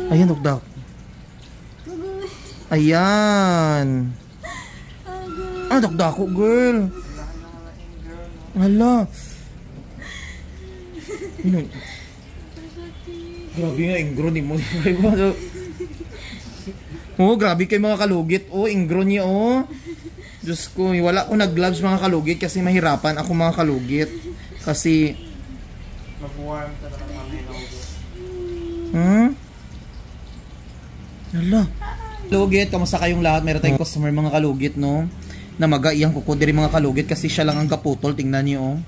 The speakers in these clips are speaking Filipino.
Ayan, dugdak. Ayan. Ah, dugdako, girl. Hala. Grabe nga, ingro ni mo. Oh, grabe kayo mga kalugit. Oh, ingro niya, oh. Diyos ko, wala ko nag-gloves mga kalugit kasi mahirapan ako mga kalugit. Kasi mag-warm ka na ng mga kalugit. Hala. Kalugit, kamusta kayong lahat? Meron tayong customer mga kalugit, no? Na mag-aiyang kuko diri mga kalugit kasi siya lang ang kaputol. Tingnan niyo, oh.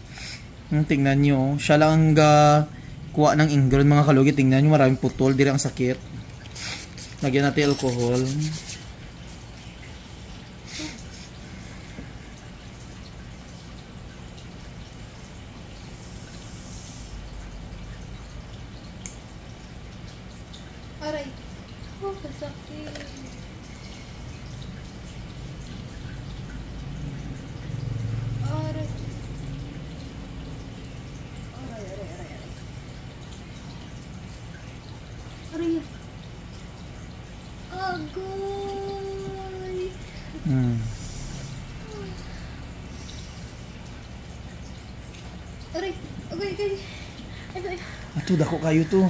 Tingnan niyo, oh. Siya lang ang kuha ng ingron mga kalugit. Tingnan niyo, maraming putol. Diri ang sakit. Lagyan natin alcohol. Aray. Oh, kasakit. Aray. Aray. Agoy. Aray. Agoy. Agoy. Ato, dako kayo to.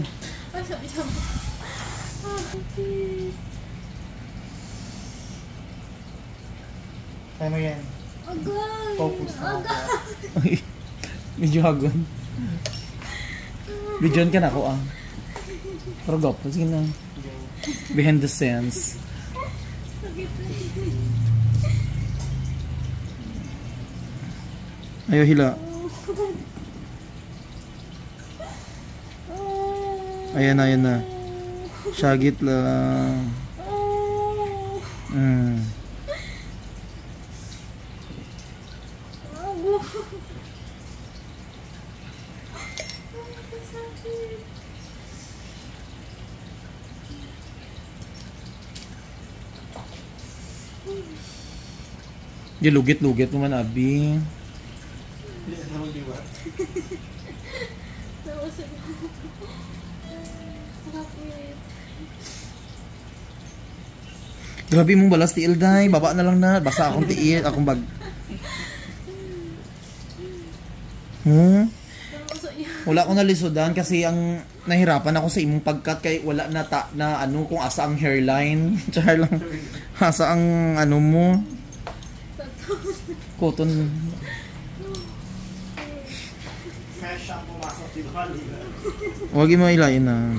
Sabi. Kaya mo yan. Agoy. Focus na ako. Medyo hagon. Bidyon ka na ako, ah. Pero gapo, sige na. Behind the scenes. Ayaw hila. Ayan na. Syagit lang. Di lugit-lugit naman, Abi. Grabe mong balas tiil, day. Baba na lang na. Basa akong tiil. Akong bag. Wala ko nalisodan kasi ang nahirapan ako sa imong pagkat kay wala na na ano kung asa ang hairline. Char lang. Asa ang ano mo. Cotton. Mesh ang pumasok si Bali. Huwag mo ilayin na.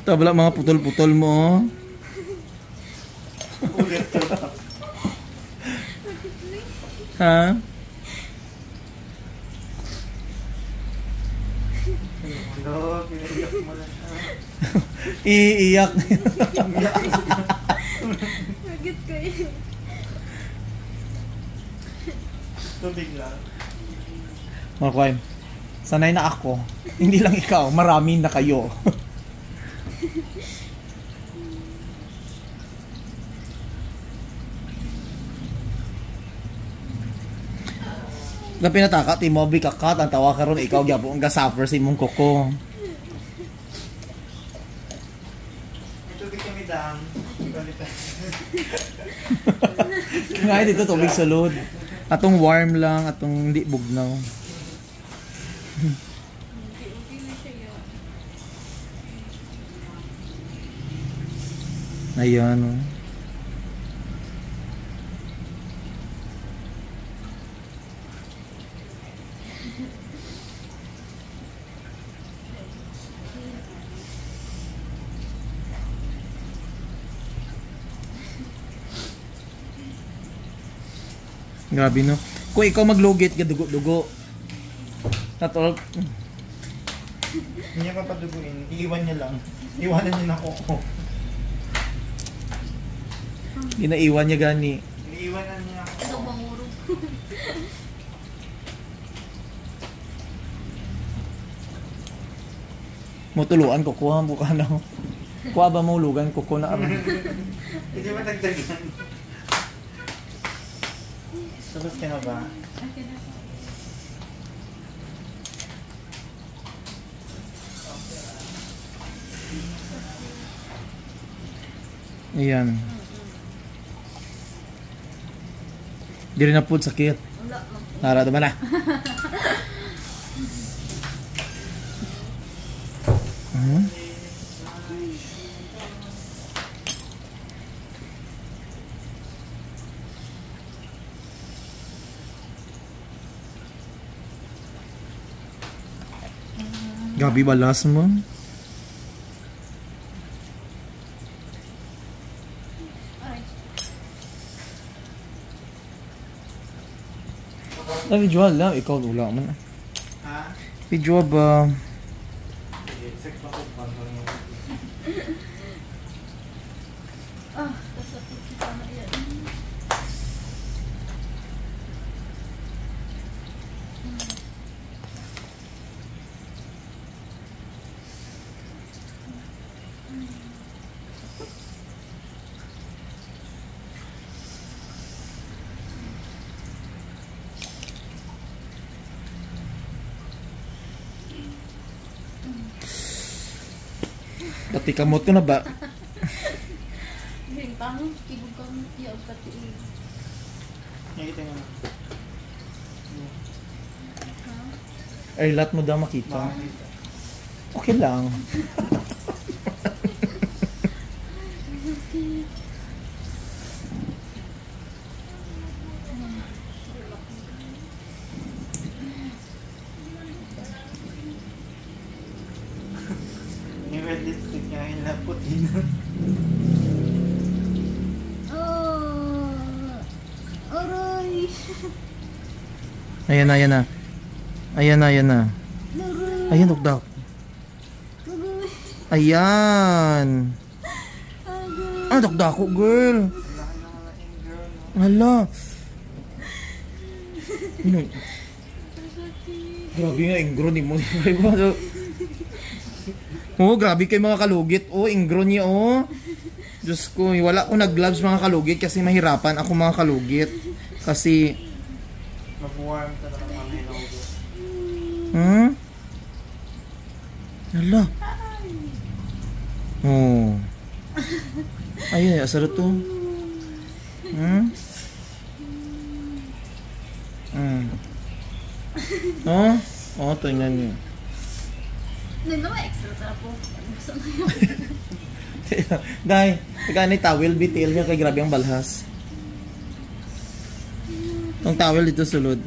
Tabla mga putol-putol mo. Ha? Iiyak. Magit ko yun. Tubig lang. Marquay, sanay na ako. Hindi lang ikaw, marami na kayo. Na pinataka, timobi kakat, ang tawa karon ikaw gyapo ang gasuffer sa imong kuko. Tubig kami dam. Ngayon dito tubig sulod. Atong warm lang, atong hindi bugnaw. Ayan, oh. Grabe, no? Kung ikaw maglugit, dugo-dugo. Not all. Hindi niya papaduguin. Iiwan niya lang. Iwanan niya na kuko. Inaiwan niya gani. Iiwanan niya ako. Ito banguro. Mutuluan ko kuha buka na. Kuha ba mo lugan ko na aron. Hindi ba dagdagan? Tapos ka na ba? Okay na po. Ayan. Di rin na po sakit. Wala. Narado ba na? Hmm? Gabi balas mo. Ay. Visual lang, ikaw wala man. Ha? Visual ba? Sex pa ko pa. Kasapit kita na yan. Pati kamot ko na ba? Hindi, tanong. Kibog kang iyaw pati. Nakita nga. Ay, lahat mo daw makita. Makakita. Okay lang. Yung red lipstick niya, puti na. Aray! Ayan na, ayan na. Ayan na, ayan na. Aray! Ayan, dugdak. Aray! Ayan. Aray! Ah, dugdak ko, girl. Laki na malaking girl, no? Hala. Ano? Grabe nga, ingro ni mo. Oh, grabe kay mga kalugit. Oh, ingro niya, oh. Diyos ko, wala ko nag-gloves mga kalugit kasi mahirapan ako mga kalugit. Kasi, Mag-warm talaga kami na ulo. Hala. Oh. Ayun, asar to. Oh, oh, tingnan niyo. Hindi naman extra tara po. Gusto mo yun. Dahil, kagani towel, bitil niya kay grabe ang balhas. Ang towel dito sulod.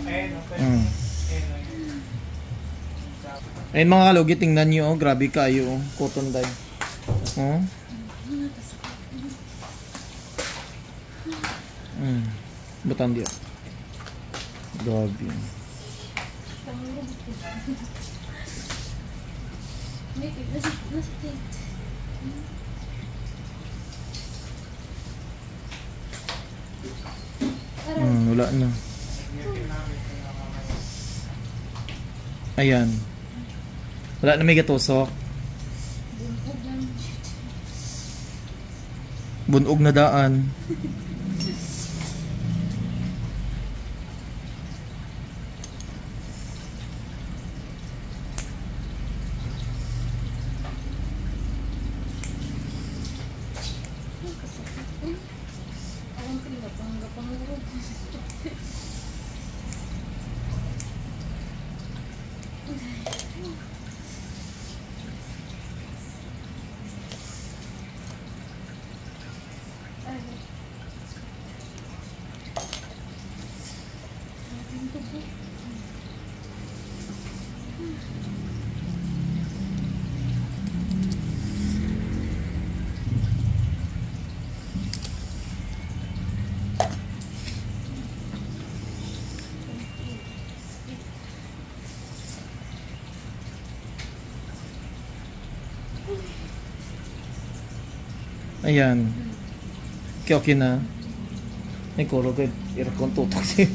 Ayun, okay. Mm. Ayun. Ayun mga kalugit, tingnan niyo, oh, grabe kayo, oh, cotton dye. Oh. Butan dia. Grabe. Maybe, nasa tent. Wala na. Ayan. Wala na may gatusok. Bunog na daan. Ang pinapangurog. Ayan. Okay na. Ay, kurog ay aircon tutok siya.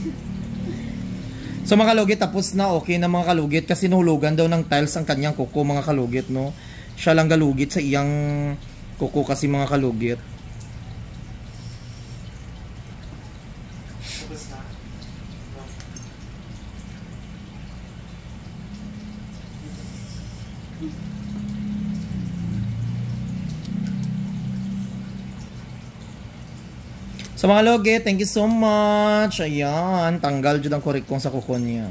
So mga kalugit, tapos na, okay na mga kalugit kasi nahulugan daw ng tiles ang kanyang kuko mga kalugit, no? Siya lang galugit sa iyang kuko kasi mga kalugit. So mga kalugit, thank you so much. Ayan, tanggal dyan ang kurikong sa kuko niya.